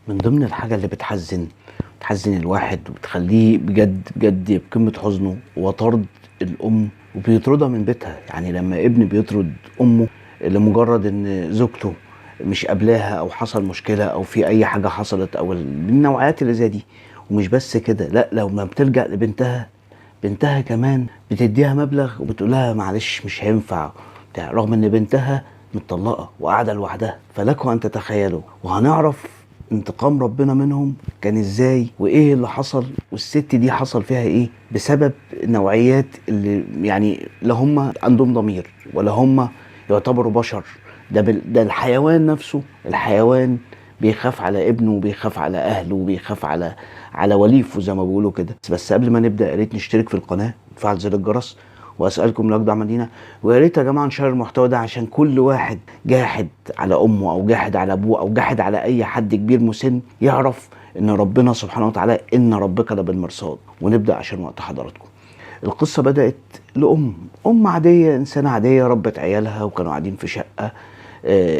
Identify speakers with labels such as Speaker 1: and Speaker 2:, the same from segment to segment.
Speaker 1: من ضمن الحاجة اللي بتحزن الواحد وبتخليه بجد بجد بقمة حزنه وطرد الأم، وبيطردها من بيتها. يعني لما ابن بيطرد أمه لمجرد إن زوجته مش قابلاها أو حصل مشكلة أو في أي حاجة حصلت أو من النوعيات اللي زي دي. ومش بس كده، لا، لو ما بتلجأ لبنتها، بنتها كمان بتديها مبلغ وبتقولها معلش مش هينفع رغم ان بنتها متطلقة وقاعدة لوحدها. فلكم ان تتخيلوا، وهنعرف انتقام ربنا منهم كان ازاي وايه اللي حصل، والست دي حصل فيها ايه بسبب نوعيات اللي يعني لا هم عندهم ضمير ولا هم يعتبروا بشر. ده الحيوان نفسه، الحيوان بيخاف على ابنه وبيخاف على اهله وبيخاف على وليفه زي ما بيقولوا كده. بس قبل ما نبدا يا ريت نشترك في القناه وتفعل زر الجرس، واسالكم لاجدع مدينه. ويا ريت يا جماعه نشير المحتوى ده عشان كل واحد جاحد على امه او جاحد على ابوه او جاحد على اي حد كبير مسن يعرف ان ربنا سبحانه وتعالى ان ربك لبالمرصاد. ونبدا عشان وقت حضراتكم. القصه بدات ام عاديه، انسانه عاديه ربت عيالها وكانوا قاعدين في شقه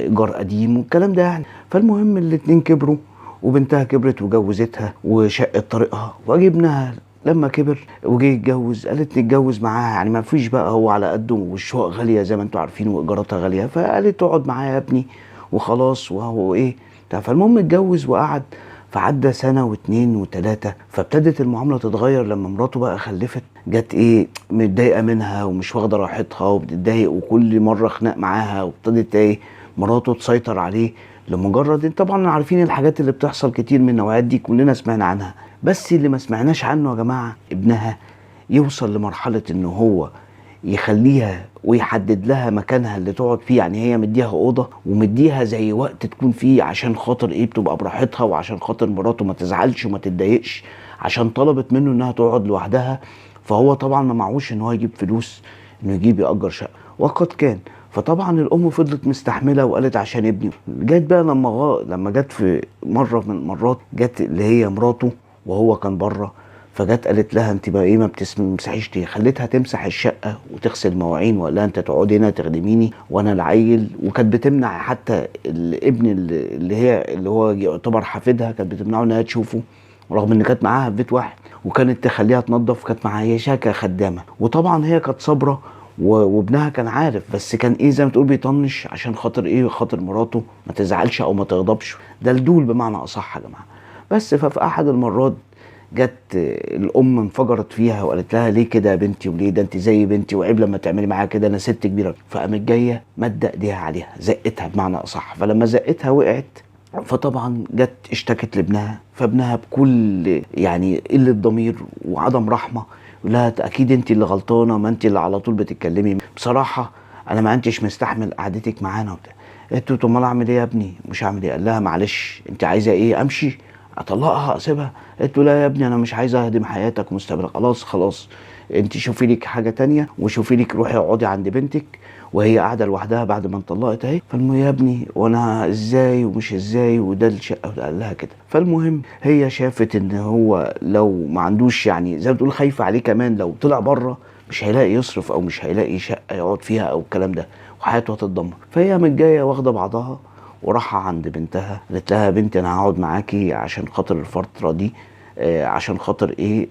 Speaker 1: جار قديم والكلام ده يعني. فالمهم الاتنين كبروا وبنتها كبرت وجوزتها وشقت طريقها، واجي ابنها لما كبر وجه يتجوز قالت نتجوز معاها. يعني ما فيش بقى، هو على قده والشقق غاليه زي ما انتم عارفين وايجاراتها غاليه، فقالت تقعد معايا يا ابني وخلاص وهو ايه. فالمهم اتجوز وقعد. فعدى سنة واتنين وتلاتة، فابتدت المعاملة تتغير لما مراته بقى خلفت. جت ايه متضايقة منها ومش واخدة راحتها وبتتضايق وكل مرة خناق معاها، وابتدت ايه مراته تسيطر عليه. لمجرد انت طبعا عارفين الحاجات اللي بتحصل كتير من النوعيات دي كلنا سمعنا عنها. بس اللي ما سمعناش عنه يا جماعة ابنها يوصل لمرحلة ان هو يخليها ويحدد لها مكانها اللي تقعد فيه. يعني هي مديها اوضه ومديها زي وقت تكون فيه عشان خاطر ايه بتبقى براحتها وعشان خاطر مراته ما تزعلش وما تتضايقش، عشان طلبت منه انها تقعد لوحدها. فهو طبعا ما معهوش ان هو يجيب فلوس انه يجيب يأجر شقه، وقد كان. فطبعا الام فضلت مستحمله وقالت عشان ابني. جت بقى لما جت في مره من المرات، جت اللي هي مراته وهو كان بره. فجت قالت لها انت بقى ايه ما بتمسحيش ليه؟ خليتها تمسح الشقه وتغسل مواعين وقال لها انت تقعدي هنا تخدميني وانا العيل. وكانت بتمنع حتى الابن اللي هو يعتبر حفيدها، كانت بتمنعه انها تشوفه رغم ان كانت معاها في بيت واحد. وكانت تخليها تنظف، كانت معاها هي شاكه خدامه. وطبعا هي كانت صابره وابنها كان عارف، بس كان ايه زي ما تقول بيطنش عشان خاطر ايه، خاطر مراته ما تزعلش او ما تغضبش. ده الدول بمعنى اصح يا جماعه. بس ففي احد المرات جت الام انفجرت فيها وقالت لها ليه كده يا بنتي، وليه ده انت زي بنتي وعيب لما تعملي معاها كده، انا ست كبيره. فقامت جايه مادة ايديها عليها زقتها بمعنى اصح. فلما زقتها وقعت. فطبعا جت اشتكت لابنها، فابنها بكل يعني قله ضمير وعدم رحمه يقول لها اكيد انت اللي غلطانه، ما انت اللي على طول بتتكلمي بصراحه، انا ما انتش مستحمل قعدتك معانا وبتاع. قالت له طب ما انا اعمل ايه يا ابني، مش هعمل ايه. قال لها معلش انت عايزه ايه، امشي اطلقها اسيبها؟ قلت له لا يا ابني انا مش عايز اهدم حياتك ومستقبلك، خلاص خلاص انت شوفي لك حاجه تانية وشوفي لك روحي اقعدي عند بنتك وهي قاعده لوحدها بعد ما انطلقت اهي. فالمهم يا ابني وانا ازاي ومش ازاي وده الشقه، قال لها كده. فالمهم هي شافت ان هو لو ما عندوش يعني زي ما بتقول خايفه عليه كمان، لو طلع بره مش هيلاقي يصرف او مش هيلاقي شقه يقعد فيها او الكلام ده، وحياته هتتدمر. فهي قامت جايه واخده بعضها وراحة عند بنتها. قالت لها يا بنتي انا هقعد معاكي عشان خاطر الفترة دي، عشان خاطر ايه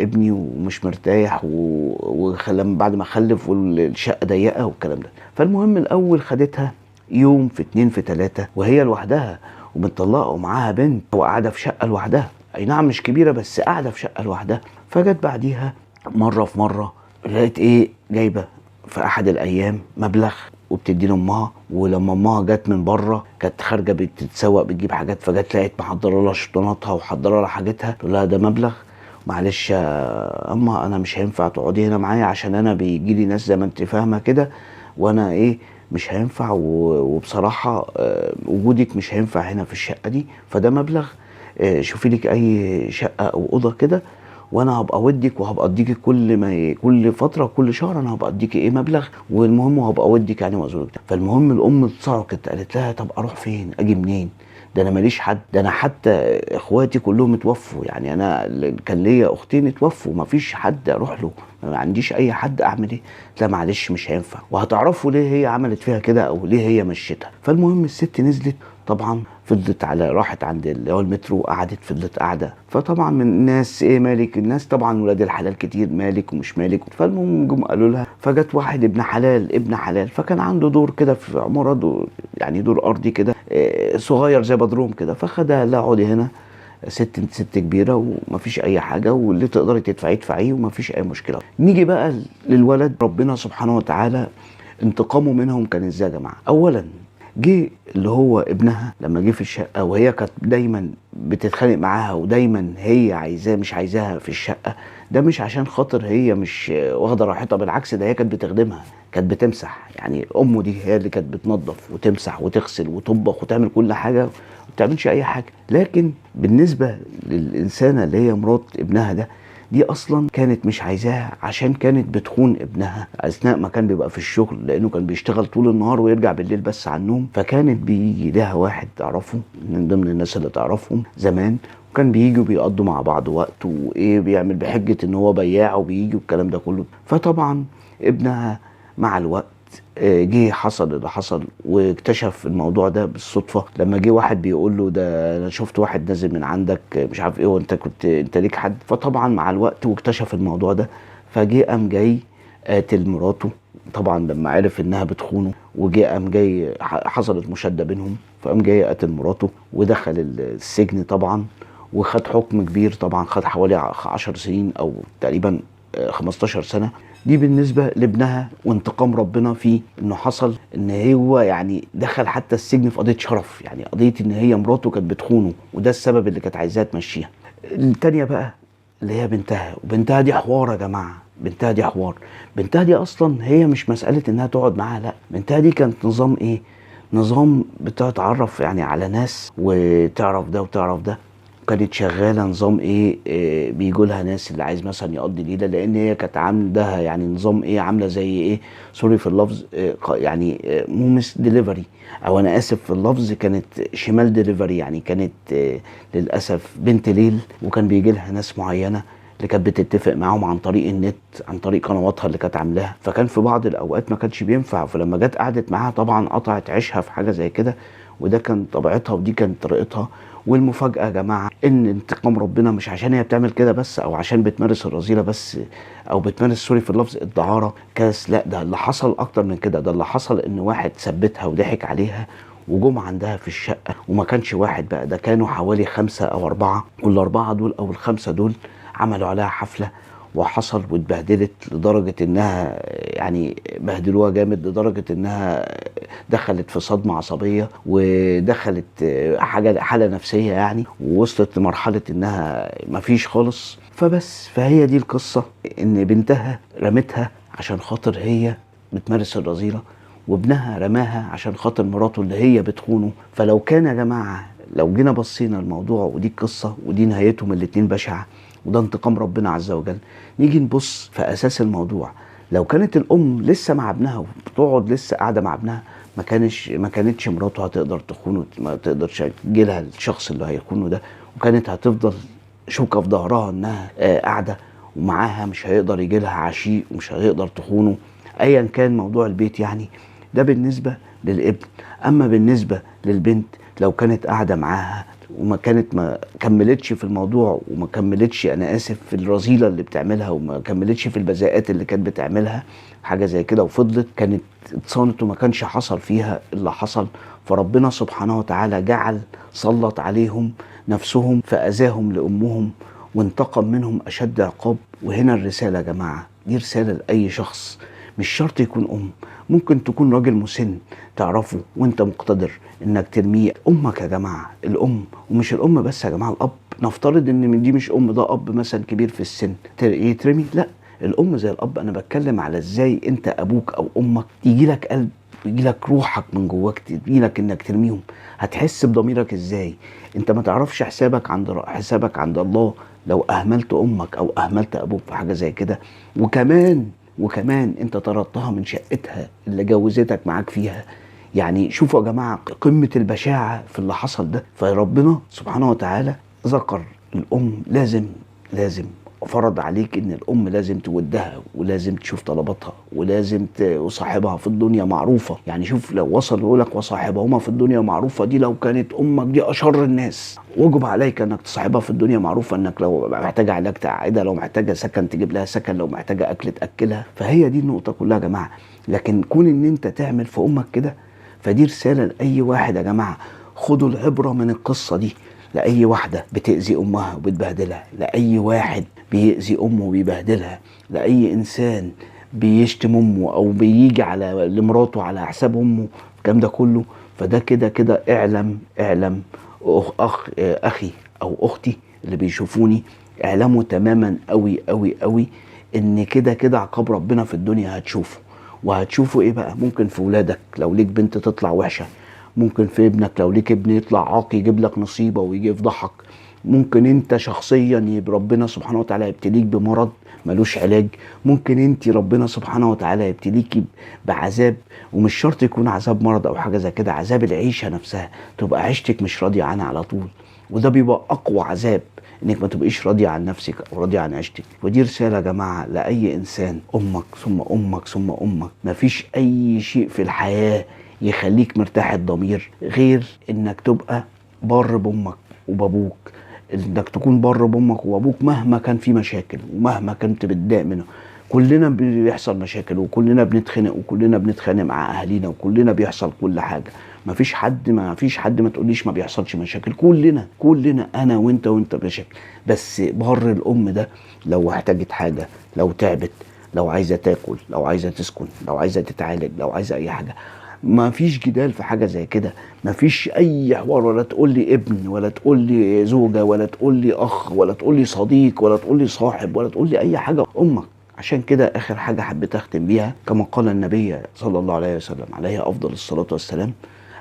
Speaker 1: ابني ومش مرتاح وخلم بعد ما خلف والشقة ضيقة والكلام ده. فالمهم الاول خدتها يوم في اتنين في تلاتة وهي لوحدها ومتطلقة ومعاها بنت وقاعدة في شقة لوحدها، اي نعم مش كبيرة بس قاعدة في شقة لوحدها. فجت بعديها مرة في مرة لقيت ايه جايبة في احد الايام مبلغ وبتدي لامها. ولما امها جت من بره كانت خارجه بتتسوق بتجيب حاجات، فجت لقيت محضره لها شطوناتها وحضره لها حاجتها. تقول لها ده مبلغ، معلش يا اما انا مش هينفع تقعدي هنا معايا عشان انا بيجي لي ناس زي ما انت فاهمه كده، وانا ايه مش هينفع وبصراحه وجودك مش هينفع هنا في الشقه دي. فده مبلغ، شوفي لك اي شقه او اوضه كده وانا هبقى اودك وهبقى اديكي كل فتره كل شهر انا هبقى اديكي ايه مبلغ، والمهم وهبقى اودك يعني وازورك. فالمهم الام اتصعقت قالت لها طب اروح فين اجي منين، ده انا ماليش حد، ده انا حتى اخواتي كلهم اتوفوا، يعني انا كان ليا اختين اتوفوا ما فيش حد اروح له، ما عنديش اي حد اعمل ايه. لا معلش مش هينفع، وهتعرفوا ليه هي عملت فيها كده او ليه هي مشيتها. فالمهم الست نزلت طبعا فضلت على راحت عند اللي هو المترو وقعدت، فضلت قاعده. فطبعا من الناس ايه مالك، الناس طبعا ولاد الحلال كتير، مالك ومش مالك. فالمهم جم قالوا لها، فجت واحد ابن حلال ابن حلال، فكان عنده دور كده في عماره، دور يعني دور ارضي كده صغير زي بدروم كده، فخدها لا اقعدي هنا، ست كبيره ومفيش اي حاجه، واللي تقدري تدفعيه ادفعيه ومفيش اي مشكله. نيجي بقى للولد، ربنا سبحانه وتعالى انتقامه منهم كان ازاي يا جماعه؟ اولا جه اللي هو ابنها لما جه في الشقه، وهي كانت دايما بتتخانق معاها، ودايما هي عايزاه مش عايزاها في الشقه. ده مش عشان خاطر هي مش واخده راحتها، بالعكس ده هي كانت بتخدمها، كانت بتمسح. يعني امه دي هي اللي كانت بتنظف وتمسح وتغسل وتطبخ وتعمل كل حاجه، ما بتعملش اي حاجه. لكن بالنسبه للانسانه اللي هي مرات ابنها ده، دي اصلا كانت مش عايزاها، عشان كانت بتخون ابنها اثناء ما كان بيبقى في الشغل، لانه كان بيشتغل طول النهار ويرجع بالليل بس على النوم. فكانت بيجي لها واحد تعرفه من ضمن الناس اللي تعرفهم زمان، وكان بييجوا بيقضوا مع بعض وقت، وايه بيعمل بحجه ان هو بياع وبيجي والكلام ده كله. فطبعا ابنها مع الوقت جه حصل اللي حصل، واكتشف الموضوع ده بالصدفه لما جه واحد بيقول له ده انا شفت واحد نازل من عندك مش عارف ايه، وانت كنت انت ليك حد. فطبعا مع الوقت واكتشف الموضوع ده، فجه قام جاي قاتل مراته. طبعا لما عرف انها بتخونه، وجه قام جاي حصلت مشاده بينهم، فقام جاي قاتل مراته ودخل السجن طبعا، وخد حكم كبير طبعا، خد حوالي 10 سنين او تقريبا 15 سنه. دي بالنسبة لابنها وانتقام ربنا فيه، انه حصل ان هو يعني دخل حتى السجن في قضية شرف، يعني قضية ان هي مراته كانت بتخونه، وده السبب اللي كانت عايزاها تمشيها. التانية بقى اللي هي بنتها، وبنتها دي حوار يا جماعة، بنتها دي حوار. بنتها دي اصلا هي مش مسألة انها تقعد معاها، لا، بنتها دي كانت نظام ايه، نظام بتتعرف يعني على ناس وتعرف ده وتعرف ده. كانت شغاله نظام ايه بيجوا لها ناس اللي عايز مثلا يقضي ليله، لان هي كانت عندها يعني نظام ايه، عامله زي ايه، سوري في اللفظ يعني مومس ديليفري، او انا اسف في اللفظ، كانت شمال ديليفري. يعني كانت للاسف بنت ليل، وكان بيجي لها ناس معينه اللي كانت بتتفق معاهم عن طريق النت، عن طريق قنواتها اللي كانت عاملاها. فكان في بعض الاوقات ما كانش بينفع، فلما جت قعدت معاها طبعا قطعت عيشها في حاجه زي كده، وده كان طبيعتها ودي كانت طريقتها. والمفاجأة يا جماعة ان انتقام ربنا مش عشان هي بتعمل كده بس، او عشان بتمارس الرذيلة بس، او بتمارس سوري في اللفظ الدعارة كاس، لا، ده اللي حصل اكتر من كده. ده اللي حصل ان واحد ثبتها وضحك عليها، وجم عندها في الشقة، وما كانش واحد بقى، ده كانوا حوالي 5 أو 4، والأربعة دول أو ال5 دول عملوا عليها حفلة، وحصل واتبهدلت لدرجة انها يعني بهدلوها جامد، لدرجة انها دخلت في صدمة عصبية، ودخلت حالة نفسية يعني، ووصلت لمرحلة انها مفيش خالص. فهي دي القصة، ان بنتها رمتها عشان خاطر هي بتمارس الرذيلة، وابنها رماها عشان خاطر مراته اللي هي بتخونه. فلو كان يا جماعة، لو جينا بصينا الموضوع، ودي القصة ودي نهايتهم الاتنين بشعة، وده انتقام ربنا عز وجل، نيجي نبص في اساس الموضوع. لو كانت الام لسه مع ابنها وبتقعد لسه قاعده مع ابنها، ما كانتش مراته هتقدر تخونه، ما تقدرش تجيلها الشخص اللي هيخونه ده، وكانت هتفضل شوكه في ظهرها انها قاعده ومعاها، مش هيقدر يجيلها عشيق ومش هيقدر تخونه ايا كان موضوع البيت يعني. ده بالنسبه للابن. اما بالنسبه للبنت، لو كانت قاعده معاها وما كملتش في الموضوع، وما كملتش انا اسف في الرذيله اللي بتعملها، وما كملتش في البذاءات اللي كانت بتعملها حاجه زي كده، وفضلت كانت اتصانت وما كانش حصل فيها اللي حصل. فربنا سبحانه وتعالى سلط عليهم نفسهم فاذاهم لامهم، وانتقم منهم اشد عقاب. وهنا الرساله يا جماعه، دي رساله لاي شخص، مش شرط يكون ممكن تكون راجل مسن تعرفه وانت مقتدر انك ترميه. امك يا جماعه، الام، ومش الام بس يا جماعه، الاب. نفترض ان دي مش ده اب مثلا كبير في السن يترمي، لا، الام زي الاب. انا بتكلم على ازاي انت ابوك او امك يجي لك قلب، يجي لك روحك من جواك تجي لك انك ترميهم. هتحس بضميرك ازاي؟ انت ما تعرفش حسابك عند الله لو اهملت امك او اهملت ابوك في حاجه زي كده. وكمان انت طردتها من شقتها اللي جوزتك معاك فيها. يعني شوفوا يا جماعة قمة البشاعة في اللي حصل ده. فربنا سبحانه وتعالى ذكر الأم لازم فرض عليك ان الام لازم تودها ولازم تشوف طلباتها ولازم تصاحبها في الدنيا معروفه. يعني شوف لو وصل يقول لك وصاحبهما في الدنيا معروفه، دي لو كانت امك دي اشر الناس، وجب عليك انك تصاحبها في الدنيا معروفه، انك لو محتاجه علاج تقعدها، لو محتاجه سكن تجيب لها سكن، لو محتاجه اكل تاكلها. فهي دي النقطه كلها يا جماعه. لكن كون ان انت تعمل في امك كده، فدي رساله لاي واحد يا جماعه. خدوا العبره من القصه دي. لاي واحده بتاذي امها وبتبهدلها، لاي واحد بيأذي امه وبيبهدلها، لاي انسان بيشتم امه او بيجي على لمراته على حساب امه، الكلام ده كله، فده كده كده اعلم اخي او اختي اللي بيشوفوني، اعلموا تماما قوي قوي قوي ان كده كده عقاب ربنا في الدنيا هتشوفه. وهتشوفوا ايه بقى؟ ممكن في ولادك لو ليك بنت تطلع وحشه، ممكن في ابنك لو ليك ابن يطلع عاق يجيب لك نصيبه ويجي يفضحك، ممكن انت شخصيا يبقى ربنا سبحانه وتعالى يبتليك بمرض ملوش علاج، ممكن انت ربنا سبحانه وتعالى يبتليكي بعذاب، ومش شرط يكون عذاب مرض او حاجه زي كده، عذاب العيشه نفسها، تبقى عيشتك مش راضيه عنها على طول، وده بيبقى اقوى عذاب، انك ما تبقيش راضيه عن نفسك او راضيه عن عيشتك. ودي رساله يا جماعه لاي انسان، امك ثم امك ثم امك. مفيش اي شيء في الحياه يخليك مرتاح الضمير غير انك تبقى بر بامك وبابوك، انك تكون بر بامك وابوك مهما كان في مشاكل ومهما كنت بتضايق منه. كلنا بيحصل مشاكل وكلنا بنتخانق وكلنا بنتخانق مع اهالينا وكلنا بيحصل كل حاجه، ما فيش حد ما تقوليش ما بيحصلش مشاكل، كلنا انا وانت مشاكل. بس بر الام ده لو احتاجت حاجه، لو تعبت، لو عايزه تاكل، لو عايزه تسكن، لو عايزه تتعالج، لو عايزه اي حاجه، ما فيش جدال في حاجه زي كده، ما فيش اي حوار، ولا تقول لي ابن ولا تقول لي زوجه ولا تقول لي اخ ولا تقول لي صديق ولا تقول لي صاحب ولا تقول لي اي حاجه، امك. عشان كده اخر حاجه حبيت اختم بيها كما قال النبي صلى الله عليه وسلم عليه افضل الصلاه والسلام: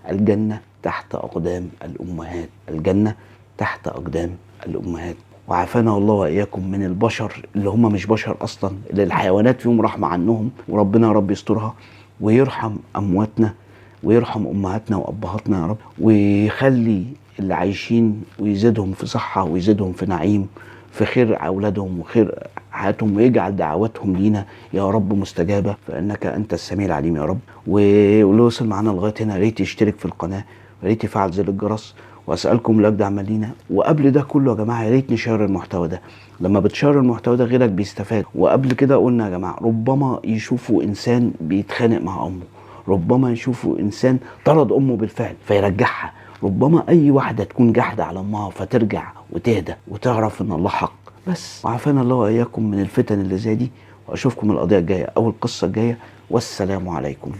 Speaker 1: الجنه تحت اقدام الامهات، الجنه تحت اقدام الامهات. وعافانا الله واياكم من البشر اللي هم مش بشر اصلا، اللي الحيوانات فيهم رحمه عنهم، وربنا يا رب يسترها ويرحم امواتنا ويرحم امهاتنا وابهاتنا يا رب، ويخلي اللي عايشين ويزيدهم في صحه ويزيدهم في نعيم، في خير اولادهم وخير حياتهم، ويجعل دعواتهم لينا يا رب مستجابه، فانك انت السميع العليم يا رب. واللي وصل معانا لغايه هنا يا ريت يشترك في القناه، ويا ريت يفعل زر الجرس، واسالكم لاجد عملينا. وقبل ده كله يا جماعه يا ريت نشير المحتوى ده، لما بتشير المحتوى ده غيرك بيستفاد. وقبل كده قلنا يا جماعه ربما يشوفوا انسان بيتخانق مع امه، ربما يشوفوا انسان طرد امه بالفعل فيرجعها، ربما اي واحده تكون جحده على امها فترجع وتهدى وتعرف ان الله حق. بس وعافانا الله واياكم من الفتن اللي زي دي، واشوفكم القضيه الجايه او القصه الجايه، والسلام عليكم.